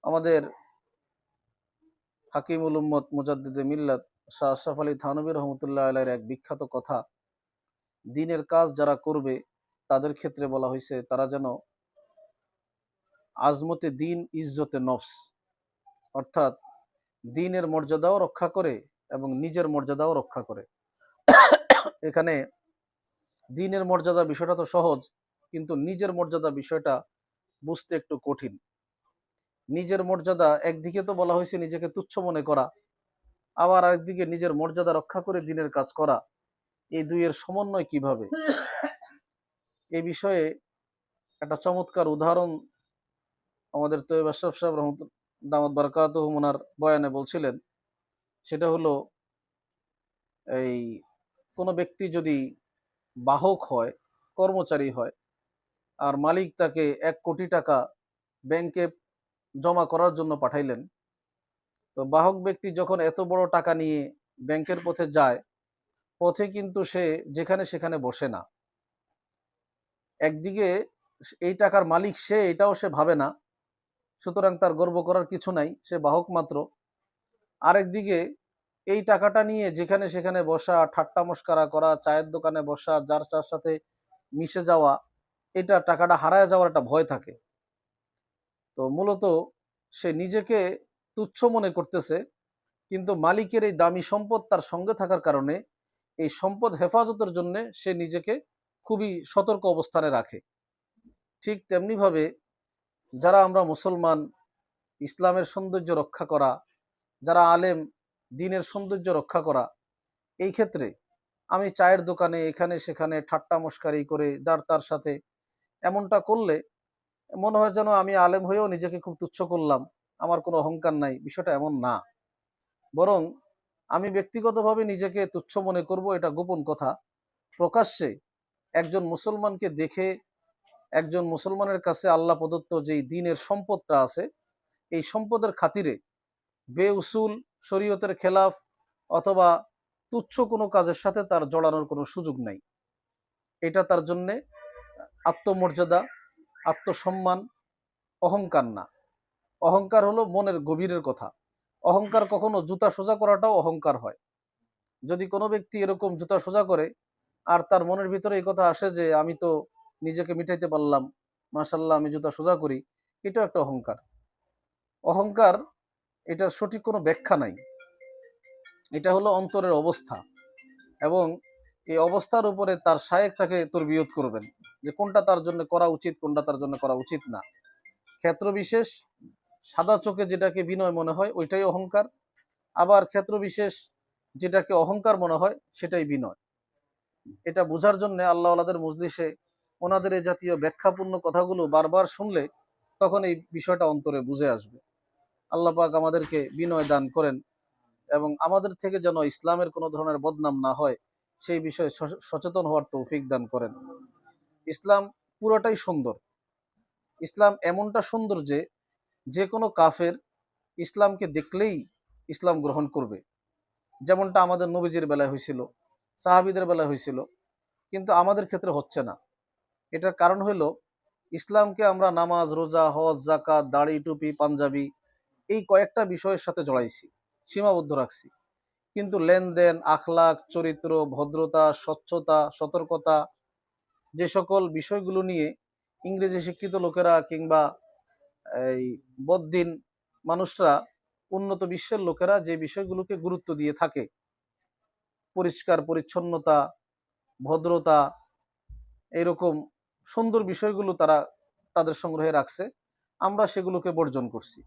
আমাদের হাকিমুল উম্মত মুজাদ্দিদে মিল্লাত শাহ আশরাফ আলী থানভী রহমতুল্লাহ আলাইহির এক বিখ্যাত কথা, দিনের কাজ যারা করবে তাদের ক্ষেত্রে বলা হয়েছে তারা যেন আজমতে দিন ইজ্জতে নফস, অর্থাৎ দিনের মর্যাদাও রক্ষা করে এবং নিজের মর্যাদাও রক্ষা করে। এখানে দিনের মর্যাদা বিষয়টা তো সহজ, কিন্তু নিজের মর্যাদা বিষয়টা বুঝতে একটু কঠিন। নিজের মর্যাদা একদিকে তো বলা হয়েছে নিজেকে তুচ্ছ মনে করা, আবার আরেকদিকে নিজের মর্যাদা রক্ষা করে দিনের কাজ করা। এই দুইয়ের সমন্বয় কিভাবে, এই বিষয়ে একটা চমৎকার উদাহরণ আমাদের তৈয়ব আশরাফ সাহেব দামাত বারাকাতুহু ওনার বয়ানে বলছিলেন। সেটা হলো, এই কোনো ব্যক্তি যদি বাহক হয়, কর্মচারী হয়, আর মালিক তাকে 1 কোটি টাকা ব্যাংকে জমা করার জন্য পাঠাইলেন, তো বাহক ব্যক্তি যখন এত বড় টাকা নিয়ে ব্যাংকের পথে যায়, পথে কিন্তু সে যেখানে সেখানে বসে না। একদিকে এই টাকার মালিক সে, এটাও সে ভাবে না, সুতরাং তার গর্ব করার কিছু নাই, সে বাহক মাত্র। আরেকদিকে এই টাকাটা নিয়ে যেখানে সেখানে বসা, ঠাট্টা মস্করা করা, চায়ের দোকানে বসা, যার যার সাথে মিশে যাওয়া, এটা টাকাটা হারায় যাওয়ার একটা ভয় থাকে। তো মূলত সে নিজেকে তুচ্ছ মনে করতেছে, কিন্তু মালিকের এই দামি সম্পদ তার সঙ্গে থাকার কারণে এই সম্পদ হেফাজতের জন্য সে নিজেকে খুবই সতর্ক অবস্থানে রাখে। ঠিক তেমনিভাবে যারা আমরা মুসলমান, ইসলামের সৌন্দর্য রক্ষা করা, যারা আলেম, দিনের সৌন্দর্য রক্ষা করা, এই ক্ষেত্রে আমি চায়ের দোকানে এখানে সেখানে ঠাট্টা মস্কারি করে যার তার সাথে এমনটা করলে মনে হয় যেন আমি আলেম হয়েও নিজেকে খুব তুচ্ছ করলাম, আমার কোনো অহংকার নাই। বিষয়টা এমন না, বরং আমি ব্যক্তিগতভাবে নিজেকে তুচ্ছ মনে করব, এটা গোপন কথা। প্রকাশ্যে একজন মুসলমানকে দেখে, একজন মুসলমানের কাছে আল্লাহ প্রদত্ত যেই দিনের সম্পদটা আছে, এই সম্পদের খাতিরে বেউসুল, শরীয়তের খেলাফ অথবা তুচ্ছ কোনো কাজের সাথে তার জড়ানোর কোনো সুযোগ নাই। এটা তার জন্যে আত্মমর্যাদা, আত্মসম্মান, অহংকার না। অহংকার হলো মনের গভীরের কথা। অহংকার কখনো জুতা সোজা করাটাও অহংকার হয়। যদি কোনো ব্যক্তি এরকম জুতা সোজা করে আর তার মনের ভিতরে এই কথা আসে যে আমি তো নিজেকে মিটাইতে পারলাম, মাশাল্লাহ আমি জুতা সোজা করি, এটাও একটা অহংকার। অহংকার, এটার সঠিক কোনো ব্যাখ্যা নাই। এটা হলো অন্তরের অবস্থা, এবং এই অবস্থার উপরে তার শায়েখ তাকে তরবিয়ত করবেন যে কোনটা তার জন্য করা উচিত, কোনটা তার জন্য করা উচিত না। ক্ষেত্র বিশেষ সাদা চোখে যেটাকে বিনয় মনে হয় ওইটাই অহংকার, আবার ক্ষেত্র বিশেষ যেটাকে অহংকার মনে হয় সেটাই বিনয়। এটা বোঝার জন্য আল্লাহ আল্লাহদের মজলিসে ওনাদের এই জাতীয় ব্যাখ্যাপূর্ণ কথাগুলো বারবার শুনলে তখন এই বিষয়টা অন্তরে বুঝে আসবে। আল্লাহ পাক আমাদেরকে বিনয় দান করেন এবং আমাদের থেকে যেন ইসলামের কোনো ধরনের বদনাম না হয় সেই বিষয়ে সচেতন হওয়ার তৌফিক দান করেন। ইসলাম পুরোটাই সুন্দর। ইসলাম এমনটা সুন্দর যে যে কোনো কাফের ইসলামকে দেখলেই ইসলাম গ্রহণ করবে, যেমনটা আমাদের নবীজির বেলায় হয়েছিল, সাহাবীদের বেলায় হয়েছিল, কিন্তু আমাদের ক্ষেত্রে হচ্ছে না। এটার কারণ হলো ইসলামকে আমরা নামাজ, রোজা, হজ, যাকাত, দাড়ি, টুপি, পাঞ্জাবি এই কয়েকটা বিষয়ের সাথে জড়াইছি, সীমাবদ্ধ রাখছি। কিন্তু লেনদেন, আখলাক, চরিত্র, ভদ্রতা, স্বচ্ছতা, সতর্কতা, যে সকল বিষয়গুলো নিয়ে ইংরেজি শিক্ষিত লোকেরা কিংবা এই বদ্দিন মানুষরা, উন্নত বিশ্বের লোকেরা যে বিষয়গুলোকে গুরুত্ব দিয়ে থাকে, পরিষ্কার পরিচ্ছন্নতা, ভদ্রতা, এরকম সুন্দর বিষয়গুলো তারা তাদের সংগ্রহে রাখছে, আমরা সেগুলোকে বর্জন করছি।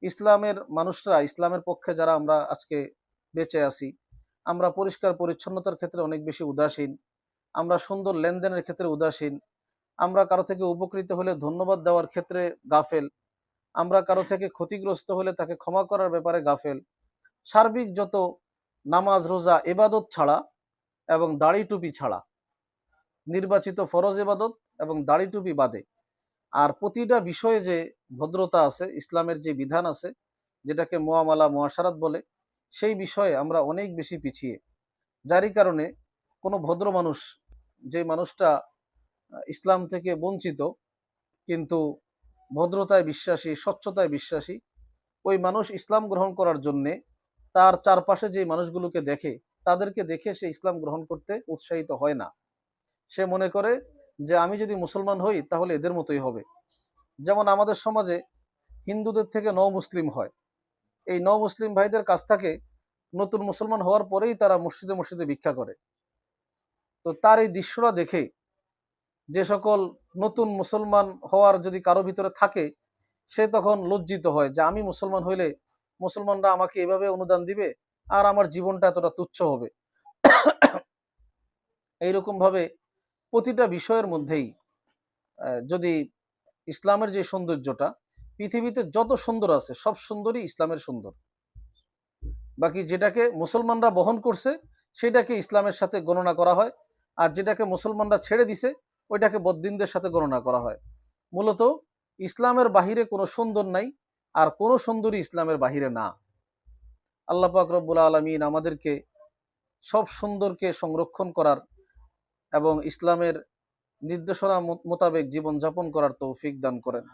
ইসলামের মানুষরা, ইসলামের পক্ষে যারা আমরা আজকে বেঁচে আছি, আমরা পরিষ্কার পরিচ্ছন্নতার ক্ষেত্রে অনেক বেশি উদাসীন, আমরা সুন্দর লেনদেনের ক্ষেত্রে উদাসীন, আমরা কারো থেকে উপকৃত হলে ধন্যবাদ দেওয়ার ক্ষেত্রে গাফেল, আমরা কারো থেকে ক্ষতিগ্রস্ত হলে তাকে ক্ষমা করার ব্যাপারে গাফেল। সার্বিক যত নামাজ, রোজা, ইবাদত ছাড়া এবং দাড়ি টুপি ছাড়া, নির্বাচিত ফরজ ইবাদত এবং দাড়ি টুপি বাদে আর প্রতিটা বিষয়ে যে ভদ্রতা আছে, ইসলামের যে বিধান আছে, যেটাকে মুআমালা, মুআশারাত বলে, সেই বিষয়ে আমরা অনেক বেশি পিছিয়ে। যারই কারণে কোনো ভদ্র মানুষ, যে মানুষটা ইসলাম থেকে বঞ্চিত কিন্তু ভদ্রতায় বিশ্বাসী, স্বচ্ছতায় বিশ্বাসী, ওই মানুষ ইসলাম গ্রহণ করার জন্যে তার চারপাশে যে মানুষগুলোকে দেখে, তাদেরকে দেখে সে ইসলাম গ্রহণ করতে উৎসাহিত হয় না। সে মনে করে যে আমি যদি মুসলমান হই তাহলে এদের মতোই হবে। যেমন আমাদের সমাজে হিন্দুদের থেকে মুসলিম হয়, এই মুসলিম ভাইদের কাছ থেকে নতুন মুসলমান হওয়ার পরেই তারা মসজিদে মসজিদে ভিক্ষা করে। তো তার এই দৃশ্যটা দেখে যে সকল নতুন মুসলমান হওয়ার যদি কারো ভিতরে থাকে, সে তখন লজ্জিত হয় যে আমি মুসলমান হইলে মুসলমানরা আমাকে এভাবে অনুদান দিবে আর আমার জীবনটা এতটা তুচ্ছ হবে। এইরকম ভাবে প্রতিটা বিষয়ের মধ্যেই যদি ইসলামের যে সৌন্দর্যটা, পৃথিবীতে যত সুন্দর আছে সব সুন্দরই ইসলামের সুন্দর, বাকি যেটাকে মুসলমানরা বহন করছে সেটাকে ইসলামের সাথে গণনা করা হয়, আর যেটাকে মুসলমানরা ছেড়ে দিছে ওইটাকে বদ্দিনদের সাথে গণনা করা হয়। মূলত ইসলামের বাহিরে কোনো সুন্দর নাই, আর কোনো সুন্দরই ইসলামের বাহিরে না। আল্লাহ পাক রব্বুল আলামিন আমাদেরকে সব সুন্দরকে সংরক্ষণ করার এবং ইসলামের নির্দেশনা মোতাবেক জীবনযাপন করার তৌফিক দান করেন।